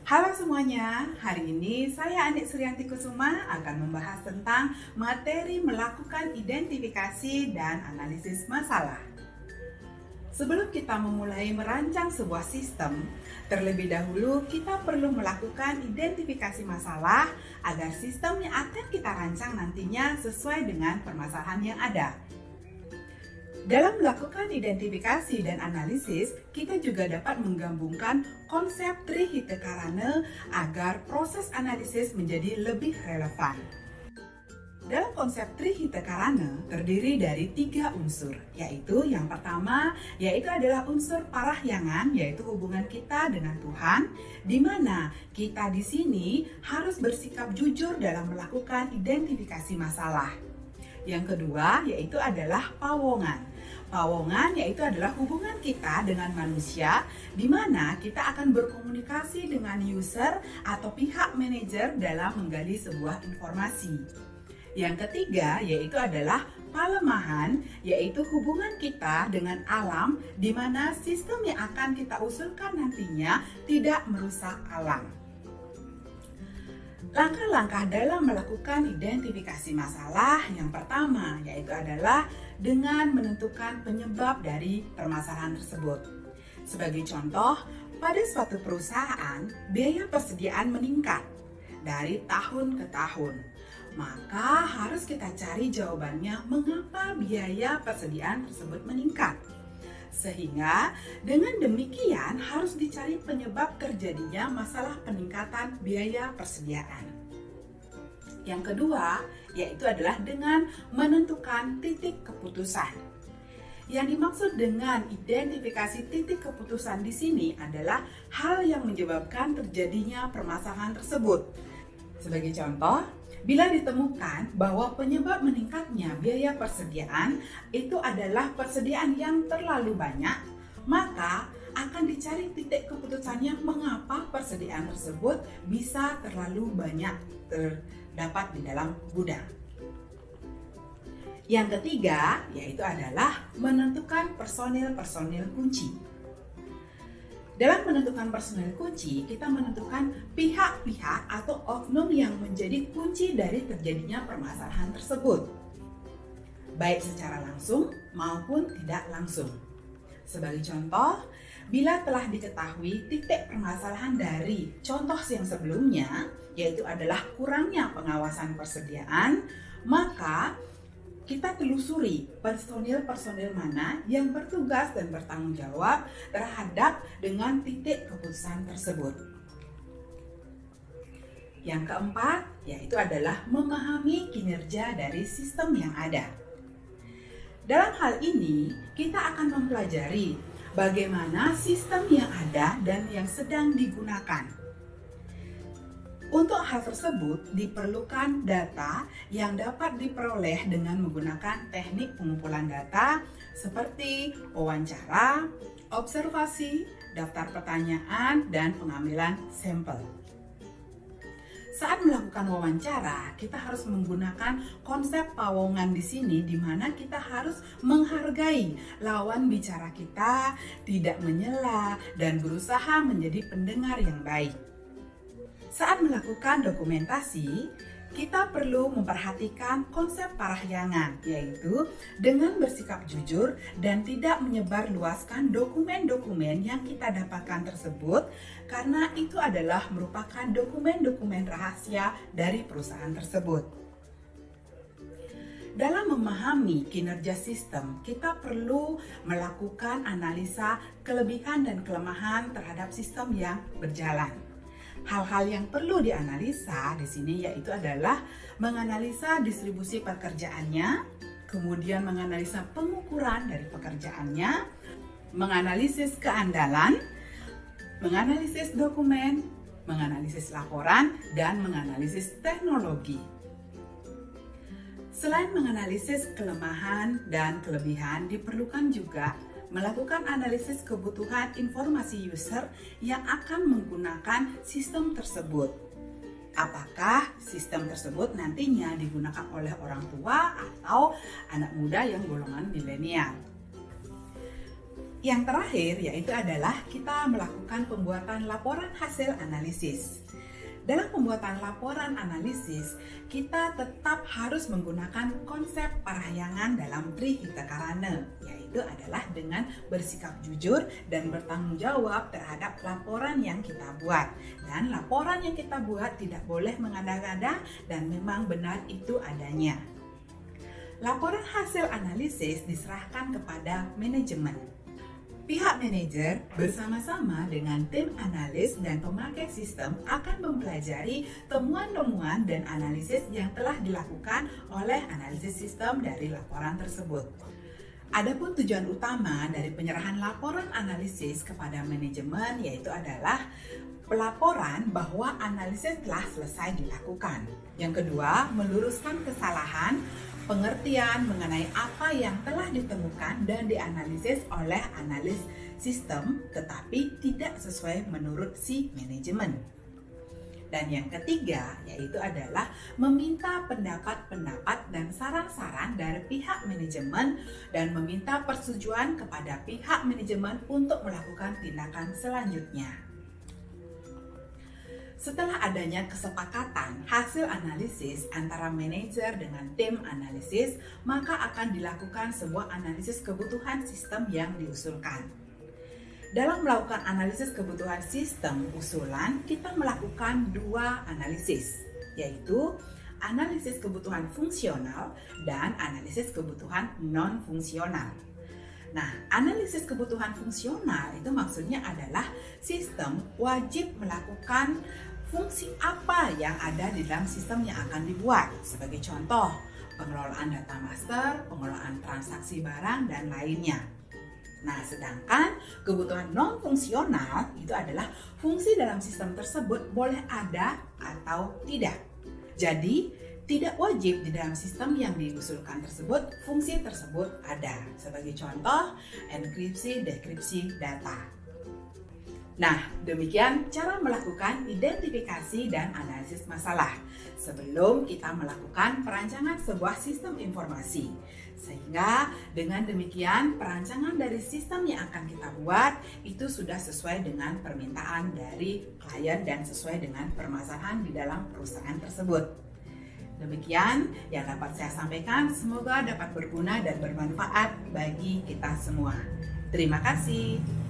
Halo semuanya, hari ini saya Anik Suryanti Kusuma akan membahas tentang materi melakukan identifikasi dan analisis masalah. Sebelum kita memulai merancang sebuah sistem, terlebih dahulu kita perlu melakukan identifikasi masalah agar sistem yang akan kita rancang nantinya sesuai dengan permasalahan yang ada. Dalam melakukan identifikasi dan analisis, kita juga dapat menggabungkan konsep Trihitekarana agar proses analisis menjadi lebih relevan. Dalam konsep Trihitekarana terdiri dari 3 unsur, yaitu yang pertama adalah unsur parahyangan, yaitu hubungan kita dengan Tuhan, di mana kita di sini harus bersikap jujur dalam melakukan identifikasi masalah. Yang kedua adalah pawongan. Pawongan adalah hubungan kita dengan manusia, di mana kita akan berkomunikasi dengan user atau pihak manajer dalam menggali sebuah informasi. Yang ketiga adalah palemahan, yaitu hubungan kita dengan alam, di mana sistem yang akan kita usulkan nantinya tidak merusak alam. Langkah-langkah dalam melakukan identifikasi masalah yang pertama adalah dengan menentukan penyebab dari permasalahan tersebut. Sebagai contoh, pada suatu perusahaan, biaya persediaan meningkat dari tahun ke tahun. Maka harus kita cari jawabannya mengapa biaya persediaan tersebut meningkat. Sehingga dengan demikian harus dicari penyebab terjadinya masalah peningkatan biaya persediaan. Yang kedua adalah dengan menentukan titik keputusan. Yang dimaksud dengan identifikasi titik keputusan di sini adalah hal yang menyebabkan terjadinya permasalahan tersebut. Sebagai contoh, bila ditemukan bahwa penyebab meningkatnya biaya persediaan itu adalah persediaan yang terlalu banyak, maka akan dicari titik keputusannya mengapa persediaan tersebut bisa terlalu banyak terdapat di dalam gudang. Yang ketiga adalah menentukan personil kunci. Dalam menentukan personil kunci, kita menentukan pihak-pihak atau oknum yang menjadi kunci dari terjadinya permasalahan tersebut, baik secara langsung maupun tidak langsung. Sebagai contoh, bila telah diketahui titik permasalahan dari contoh yang sebelumnya, yaitu adalah kurangnya pengawasan persediaan, maka kita telusuri personil-personil mana yang bertugas dan bertanggung jawab terhadap dengan titik keputusan tersebut. Yang keempat adalah memahami kinerja dari sistem yang ada. Dalam hal ini, kita akan mempelajari bagaimana sistem yang ada dan yang sedang digunakan. Untuk hal tersebut diperlukan data yang dapat diperoleh dengan menggunakan teknik pengumpulan data seperti wawancara, observasi, daftar pertanyaan, dan pengambilan sampel. Saat melakukan wawancara, kita harus menggunakan konsep pawongan di sini, di mana kita harus menghargai lawan bicara kita, tidak menyela, dan berusaha menjadi pendengar yang baik. Saat melakukan dokumentasi, kita perlu memperhatikan konsep parahyangan, yaitu dengan bersikap jujur dan tidak menyebarluaskan dokumen-dokumen yang kita dapatkan tersebut, karena itu adalah merupakan dokumen-dokumen rahasia dari perusahaan tersebut. Dalam memahami kinerja sistem, kita perlu melakukan analisa kelebihan dan kelemahan terhadap sistem yang berjalan. Hal-hal yang perlu dianalisa di sini adalah menganalisa distribusi pekerjaannya, kemudian menganalisa pengukuran dari pekerjaannya, menganalisis keandalan, menganalisis dokumen, menganalisis laporan, dan menganalisis teknologi. Selain menganalisis kelemahan dan kelebihan, diperlukan juga melakukan analisis kebutuhan informasi user yang akan menggunakan sistem tersebut. Apakah sistem tersebut nantinya digunakan oleh orang tua atau anak muda yang golongan milenial? Yang terakhir yaitu adalah kita melakukan pembuatan laporan hasil analisis. Dalam pembuatan laporan analisis, kita tetap harus menggunakan konsep parahyangan dalam Trihita Karana, yaitu adalah dengan bersikap jujur dan bertanggung jawab terhadap laporan yang kita buat. Dan laporan yang kita buat tidak boleh mengada-ngada dan memang benar itu adanya. Laporan hasil analisis diserahkan kepada manajemen. Pihak manajer bersama-sama dengan tim analis dan pemakai sistem akan mempelajari temuan-temuan dan analisis yang telah dilakukan oleh analisis sistem dari laporan tersebut. Adapun tujuan utama dari penyerahan laporan analisis kepada manajemen yaitu adalah pelaporan bahwa analisis telah selesai dilakukan. Yang kedua, meluruskan kesalahan pengertian mengenai apa yang telah ditemukan dan dianalisis oleh analis sistem tetapi tidak sesuai menurut si manajemen. Dan yang ketiga yaitu adalah meminta pendapat-pendapat dan saran-saran dari pihak manajemen dan meminta persetujuan kepada pihak manajemen untuk melakukan tindakan selanjutnya. Setelah adanya kesepakatan hasil analisis antara manajer dengan tim analisis, maka akan dilakukan sebuah analisis kebutuhan sistem yang diusulkan. Dalam melakukan analisis kebutuhan sistem usulan, kita melakukan dua analisis, yaitu analisis kebutuhan fungsional dan analisis kebutuhan non-fungsional. Nah, analisis kebutuhan fungsional itu maksudnya adalah sistem wajib melakukan fungsi apa yang ada di dalam sistem yang akan dibuat. Sebagai contoh, pengelolaan data master, pengelolaan transaksi barang, dan lainnya. Nah, sedangkan kebutuhan non-fungsional itu adalah fungsi dalam sistem tersebut boleh ada atau tidak. Jadi, tidak wajib di dalam sistem yang diusulkan tersebut fungsi tersebut ada. Sebagai contoh, enkripsi, dekripsi data. Nah, demikian cara melakukan identifikasi dan analisis masalah sebelum kita melakukan perancangan sebuah sistem informasi. Sehingga dengan demikian perancangan dari sistem yang akan kita buat itu sudah sesuai dengan permintaan dari klien dan sesuai dengan permasalahan di dalam perusahaan tersebut. Demikian yang dapat saya sampaikan, semoga dapat berguna dan bermanfaat bagi kita semua. Terima kasih.